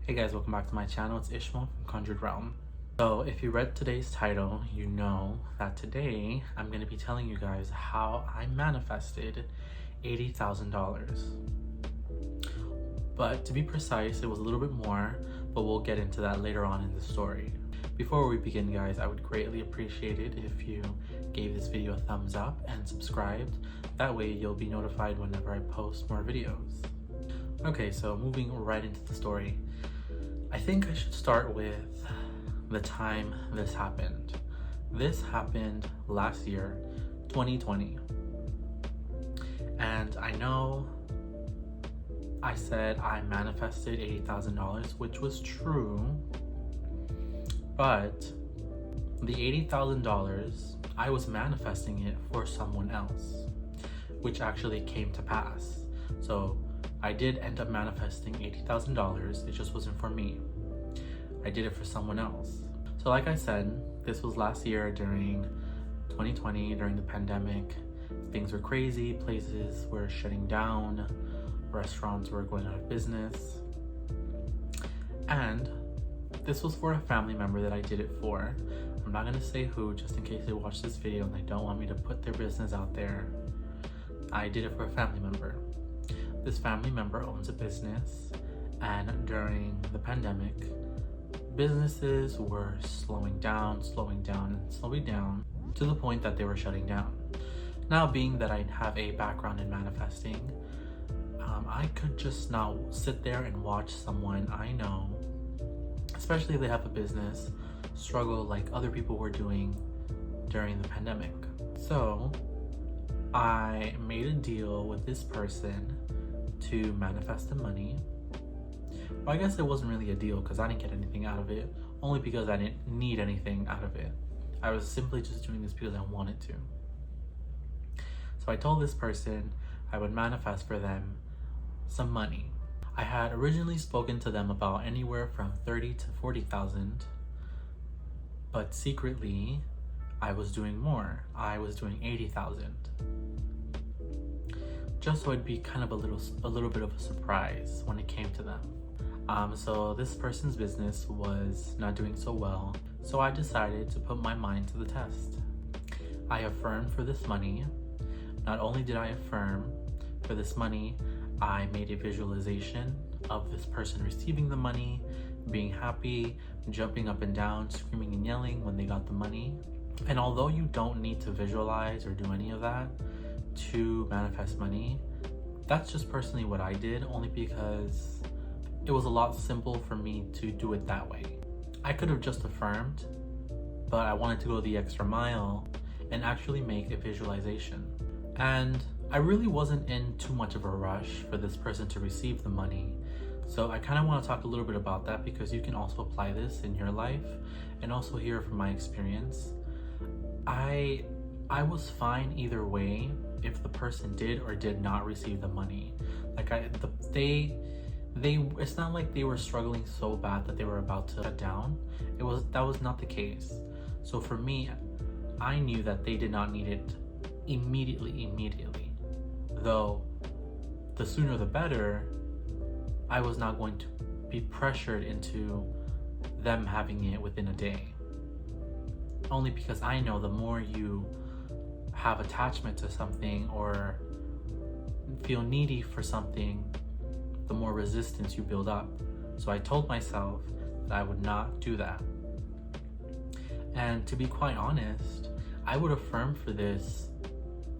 Hey guys, welcome back to my channel. It's Ishmael from Conjured Realm. So if you read today's title, you know that today I'm going to be telling you guys how I manifested $80,000. But to be precise, it was a little bit more, but we'll get into that later on in the story. Before we begin, guys, I would greatly appreciate it if you gave this video a thumbs up and subscribed. That way you'll be notified whenever I post more videos. Okay, so moving right into the story. I think I should start with the time this happened. This happened last year, 2020. And I know I said I manifested $80,000, which was true, but the $80,000, I was manifesting it for someone else, which actually came to pass. So I did end up manifesting $80,000, it just wasn't for me. I did it for someone else. So like I said, this was last year during 2020, during the pandemic. Things were crazy, places were shutting down, restaurants were going out of business. And this was for a family member that I did it for. I'm not gonna say who, just in case they watch this video and they don't want me to put their business out there. I did it for a family member. This family member owns a business, and during the pandemic, businesses were slowing down to the point that they were shutting down. Now, being that I have a background in manifesting, I could just not sit there and watch someone I know, especially if they have a business, struggle like other people were doing during the pandemic. So I made a deal with this person to manifest the money. Well, I guess it wasn't really a deal because I didn't get anything out of it, only because I didn't need anything out of it. I was simply just doing this because I wanted to. So I told this person I would manifest for them some money. I had originally spoken to them about anywhere from 30 to 40,000, but secretly I was doing more. I was doing 80,000. Just so it'd be kind of a little bit of a surprise when it came to them. So this person's business was not doing so well, so I decided to put my mind to the test. I affirmed for this money. Not only did I affirm for this money, I made a visualization of this person receiving the money, being happy, jumping up and down, screaming and yelling when they got the money. And although you don't need to visualize or do any of that to manifest money, that's just personally what I did, only because it was a lot simple for me to do it that way. I could have just affirmed, but I wanted to go the extra mile and actually make a visualization. And I really wasn't in too much of a rush for this person to receive the money. So I kind of want to talk a little bit about that, because you can also apply this in your life and also hear from my experience. I was fine either way if the person did or did not receive the money. Like it's not like they were struggling so bad that they were about to shut down. That was not the case. So for me, I knew that they did not need it immediately. Though the sooner the better, I was not going to be pressured into them having it within a day. Only because I know the more you have attachment to something or feel needy for something, the more resistance you build up. So I told myself that I would not do that. And to be quite honest, I would affirm for this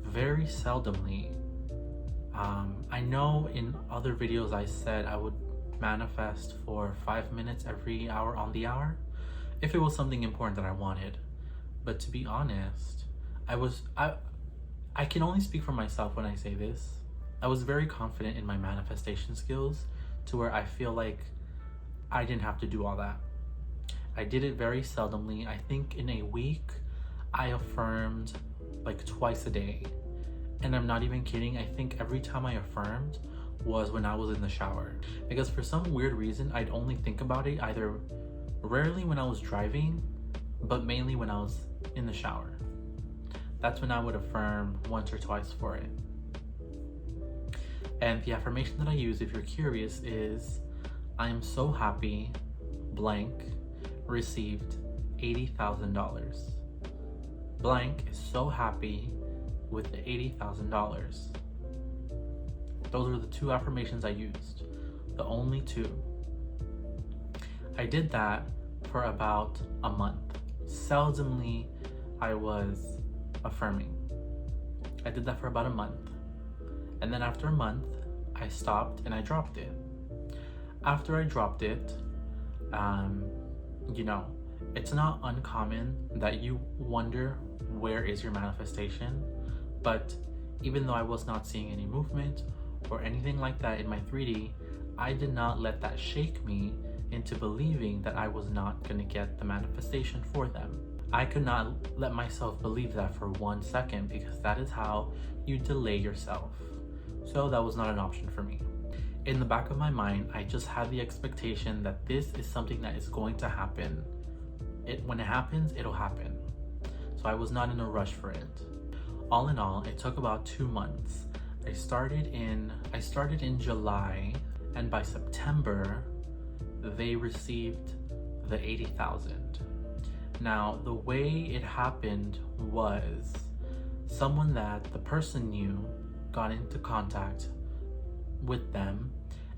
very seldomly. I know in other videos I said I would manifest for 5 minutes every hour on the hour if it was something important that I wanted. But to be honest, I can only speak for myself when I say this. I was very confident in my manifestation skills to where I feel like I didn't have to do all that. I did it very seldomly. I think in a week, I affirmed like twice a day. And I'm not even kidding. I think every time I affirmed was when I was in the shower. Because for some weird reason, I'd only think about it either rarely when I was driving, but mainly when I was in the shower. That's when I would affirm once or twice for it. And the affirmation that I use, if you're curious, is I am so happy, blank, received $80,000. Blank is so happy with the $80,000. Those were the two affirmations I used, the only two. I did that for about a month. Seldomly I was affirming. I did that for about a month. And then after a month, I stopped and I dropped it. After I dropped it, it's not uncommon that you wonder where is your manifestation. But even though I was not seeing any movement or anything like that in my 3D, I did not let that shake me into believing that I was not going to get the manifestation for them. I could not let myself believe that for 1 second, because that is how you delay yourself. So that was not an option for me. In the back of my mind, I just had the expectation that this is something that is going to happen. When it happens, it'll happen. So I was not in a rush for it. All in all, it took about 2 months. I started in July, and by September, they received the 80,000. Now, the way it happened was someone that the person knew got into contact with them,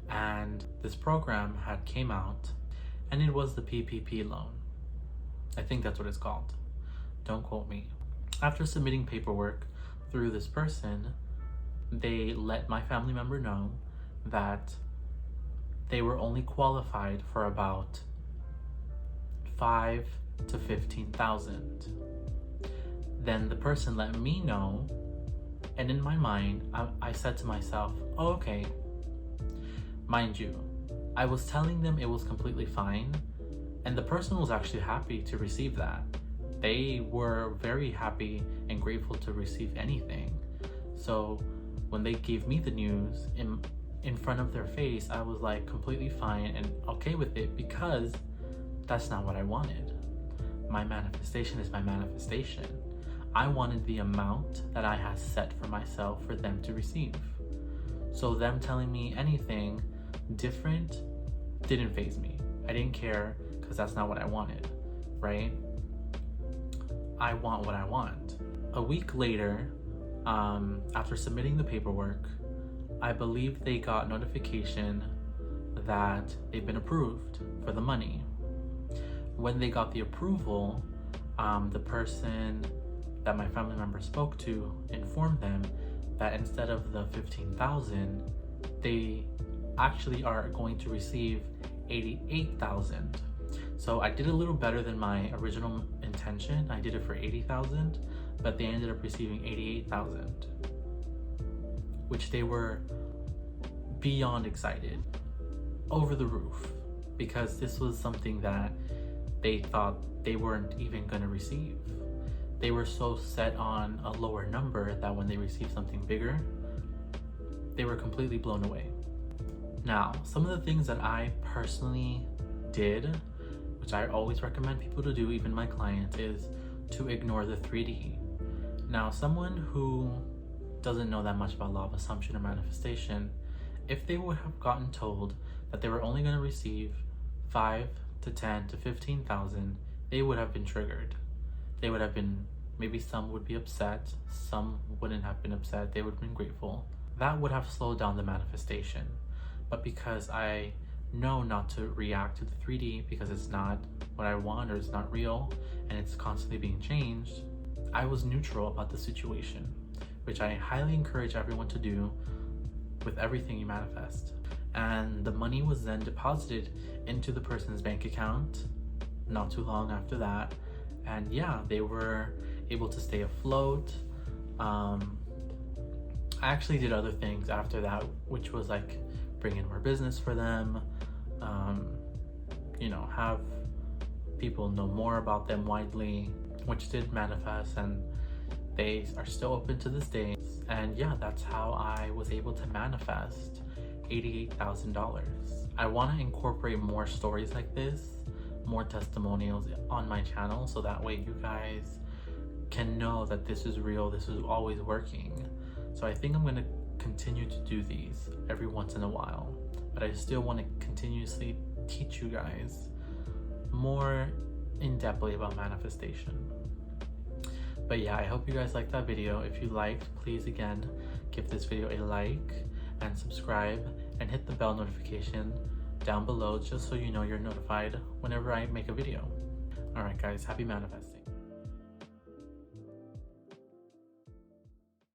and this program had came out, and it was the PPP loan. I think that's what it's called. Don't quote me. After submitting paperwork through this person, they let my family member know that they were only qualified for about 5 to 15,000. Then the person let me know, and in my mind, I said to myself, oh, okay. Mind you, I was telling them it was completely fine, and the person was actually happy to receive that. They were very happy and grateful to receive anything. So when they gave me the news in front of their face, I was like completely fine and okay with it, because that's not what I wanted. My manifestation is my manifestation. I wanted the amount that I had set for myself for them to receive. So them telling me anything different didn't faze me. I didn't care, because that's not what I wanted, right? I want what I want. A week later, after submitting the paperwork, I believe they got notification that they've been approved for the money. When they got the approval, the person that my family member spoke to informed them that instead of the 15,000, they actually are going to receive 88,000. So I did a little better than my original intention. I did it for 80,000, but they ended up receiving 88,000, which they were beyond excited, over the roof, because this was something that they thought they weren't even going to receive. They were so set on a lower number that when they received something bigger, they were completely blown away. Now, some of the things that I personally did, which I always recommend people to do, even my clients, is to ignore the 3D. Now, someone who doesn't know that much about law of assumption or manifestation, if they would have gotten told that they were only going to receive 5 to 10 to 15,000, they would have been triggered. They would have been, maybe some would be upset, some wouldn't have been upset, they would have been grateful. That would have slowed down the manifestation. But because I know not to react to the 3D, because it's not what I want or it's not real and it's constantly being changed, I was neutral about the situation, which I highly encourage everyone to do with everything you manifest. And the money was then deposited into the person's bank account not too long after that. And yeah, they were able to stay afloat. I actually did other things after that, which was like bring in more business for them, have people know more about them widely, which did manifest, and they are still open to this day. And yeah, that's how I was able to manifest $88,000. I want to incorporate more stories like this, more testimonials on my channel, so that way you guys can know that this is real, this is always working. So I think I'm going to continue to do these every once in a while. but I still want to continuously teach you guys more in-depthly about manifestation. But yeah, I hope you guys liked that video. If you liked, please again give this video a like and subscribe and hit the bell notification down below just so you know you're notified whenever I make a video. Alright guys, happy manifesting.